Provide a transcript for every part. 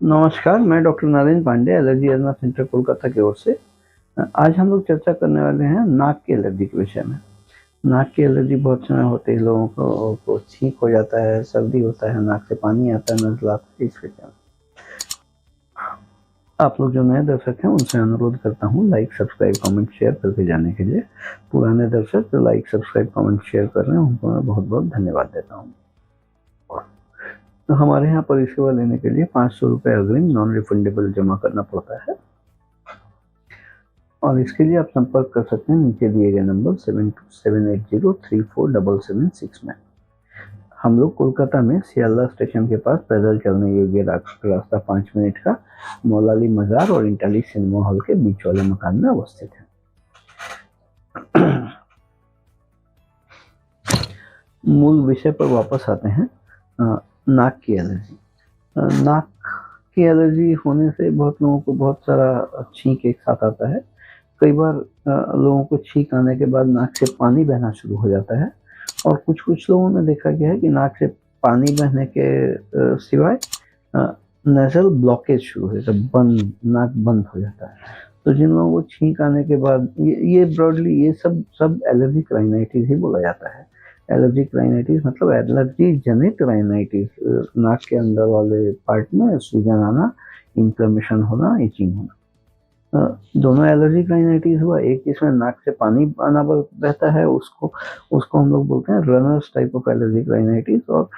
नमस्कार, मैं doctor Narendra Pandey allergy asthma centre Kolkata की ओर से। आज हम लोग चर्चा करने वाले हैं नाक की एलर्जी के विषय में। नाक की एलर्जी बहुत समय होते ही लोगों को छींक हो जाता है, सर्दी होता है, नाक से पानी आता है, नज़ला आता है। इस विषय में आप लोग जो नए दर्शक हैं उनसे अनुरोध करता हूँ लाइक, सब्सक्राइब, कमेंट, शेयर करके जाने के लिए। पुराने दर्शक जो लाइक, सब्सक्राइब, कमेंट, शेयर कर रहे हैं उनको मैं बहुत बहुत धन्यवाद देता हूँ। तो हमारे यहाँ परिसेवा लेने के लिए 500 रुपये अग्रिम नॉन रिफंडेबल जमा करना पड़ता है और इसके लिए आप संपर्क कर सकते हैं नीचे दिए गए नंबर 7278034776 में। हम लोग कोलकाता में सियालदा स्टेशन के पास पैदल चलने योग्य रास्ता 5 मिनट का मौलाली मजार और इंटाली सिनेमा हॉल के बीच वाले मकान में अवस्थित है। मूल विषय पर वापस आते हैं। नाक की एलर्जी। नाक की एलर्जी होने से बहुत लोगों को बहुत सारा छींक एक साथ आता है। कई बार लोगों को छींक आने के बाद नाक से पानी बहना शुरू हो जाता है और कुछ लोगों में देखा गया है कि नाक से पानी बहने के सिवाय नेजल ब्लॉकेज शुरू हो जाता है, नाक बंद हो जाता है। तो जिन लोगों को छींक आने के बाद ये ब्रॉडली ये सब एलर्जिक राइनाइटिस ही बोला जाता है। एलर्जिक राइनाइटिस मतलब एलर्जी जनित राइनाइटिस, नाक के अंदर वाले पार्ट में सूजन आना, इन्फ्लेमेशन होना, इचिंग होना। दोनों एलर्जिक राइनाइटिस हुआ। एक जिसमें नाक से पानी आना रहता है उसको हम लोग बोलते हैं runners type of allergic rhinitis. और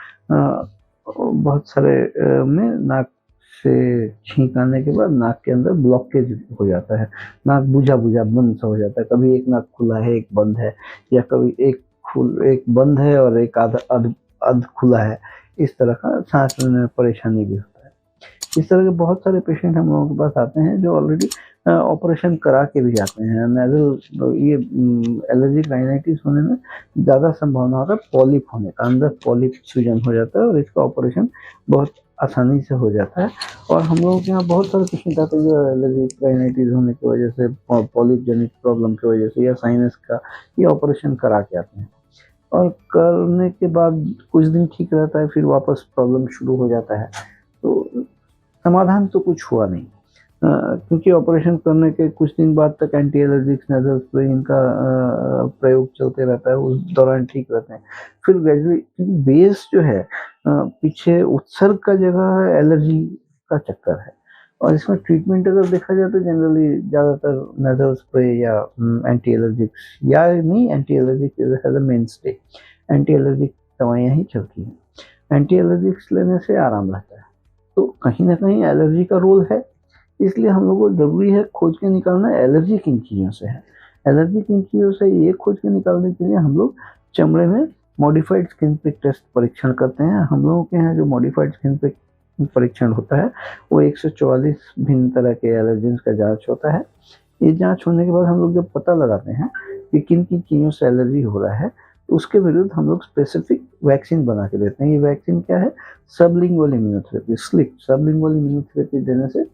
बहुत सारे में नाक से छींक आने के बाद नाक के अंदर ब्लॉकेज हो जाता है, नाक बुझा बंद सा हो जाता है। कभी एक नाक खुला है, एक बंद है, या कभी एक बंद है और एक आध खुला है। इस तरह का सांस लेने में परेशानी भी होता है। इस तरह के बहुत सारे पेशेंट हम लोगों के पास आते हैं जो ऑलरेडी ऑपरेशन करा के भी जाते हैं। नेजल ये एलर्जिक राइनाइटिस होने में ज़्यादा संभावना होता है पॉलिप होने का, अंदर पॉलिप सूजन हो जाता है और इसका ऑपरेशन बहुत आसानी से हो जाता है। और हम लोगों के यहाँ बहुत सारे पेशेंट आते हैं जो एलर्जिक राइनाइटिस होने की वजह से, पॉलिप जनित प्रॉब्लम की वजह से या साइनस का, ये ऑपरेशन करा के आते हैं और करने के बाद कुछ दिन ठीक रहता है, फिर वापस प्रॉब्लम शुरू हो जाता है। तो समाधान तो कुछ हुआ नहीं, क्योंकि ऑपरेशन करने के कुछ दिन बाद तक एंटी एलर्जिक नेजल स्प्रे इनका प्रयोग चलते रहता है, उस दौरान ठीक रहते हैं। फिर ग्रेजुअली बेस जो है पीछे उत्सर्ग का जगह एलर्जी का चक्कर है। और इसमें ट्रीटमेंट अगर देखा जाए तो जनरली ज़्यादातर नेजल स्प्रे या एंटी एलर्जिक्स या नहीं, anti allergic as a mainstay, anti allergic दवाइयाँ ही चलती हैं। एंटी एलर्जिक्स लेने से आराम रहता है। तो कहीं ना कहीं एलर्जी का रोल है, इसलिए हम लोगों को जरूरी है खोज के निकालना एलर्जी किन चीज़ों से है। एलर्जी किन चीज़ों से ये खोज के निकालने के लिए हम लोग चमड़े में मॉडिफाइड स्किन प्रिक टेस्ट परीक्षण करते हैं। हम लोगों के यहाँ जो मॉडिफाइड स्किन प्रिक परीक्षण होता है वो 144 भिन्न तरह के एलर्जेंस का जांच होता है। ये जांच होने के बाद हम लोग जब पता लगाते हैं कि किन किन चीज़ों से एलर्जी हो रहा है, तो उसके विरुद्ध हम लोग स्पेसिफिक वैक्सीन बना के देते हैं। ये वैक्सीन क्या है? Sublingual immunotherapy, SLIT sublingual immunotherapy देने से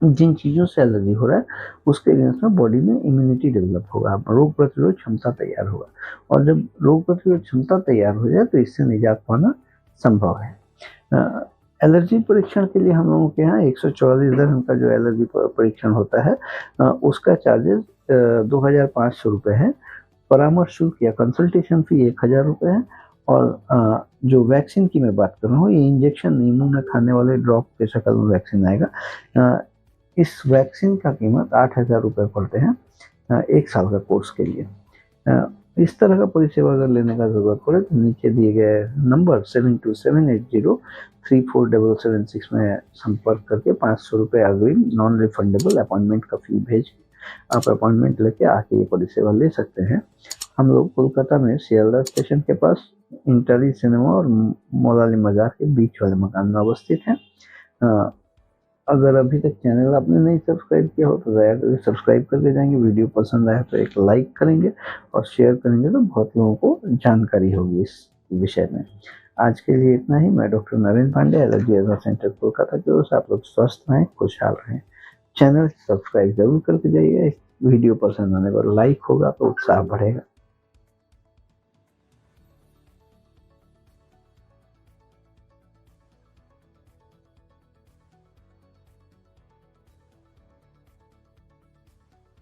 जिन चीज़ों से एलर्जी हो रहा है उसके अगेंस्ट में बॉडी में इम्यूनिटी डेवलप होगा, रोग प्रतिरोध क्षमता तैयार होगा। और जब रोग प्रतिरोध क्षमता तैयार हो जाए तो इससे निजात पाना संभव है। एलर्जी परीक्षण के लिए हम लोगों के यहाँ 144 दिन का जो एलर्जी परीक्षण होता है उसका चार्जेस 2500 रुपये है। परामर्श शुल्क या कंसल्टेशन फी 1000 रुपये है। और जो वैक्सीन की मैं बात कर रहा हूँ, ये इंजेक्शन नहीं, मुंह में खाने वाले ड्रॉप के शक्ल में वैक्सीन आएगा। इस वैक्सीन का कीमत 8000 रुपये पड़ते हैं 1 साल का कोर्स के लिए। इस तरह का परिसेवा अगर लेने का ज़रूरत पड़े तो नीचे दिए गए नंबर 7278034776 में संपर्क करके 500 रुपये अग्रिम नॉन रिफंडेबल अपॉइंटमेंट का फी भेज आप अपॉइंटमेंट लेके आके ये परिसेवा ले सकते हैं। हम लोग कोलकाता में सियालदा स्टेशन के पास इंटाली सिनेमा और मौलाली मजार के बीच वाले मकान में अवस्थित हैं। अगर अभी तक चैनल आपने नहीं सब्सक्राइब किया हो तो दया करके सब्सक्राइब करके जाएंगे। वीडियो पसंद आए तो एक लाइक करेंगे और शेयर करेंगे तो बहुत लोगों को जानकारी होगी इस विषय में। आज के लिए इतना ही। मैं doctor Narendra Pandey, allergy asthma centre Kolkata की ओर से। आप लोग स्वस्थ रहें, खुशहाल रहें। चैनल सब्सक्राइब जरूर करके जाइए। वीडियो पसंद आने पर लाइक होगा तो उत्साह बढ़ेगा।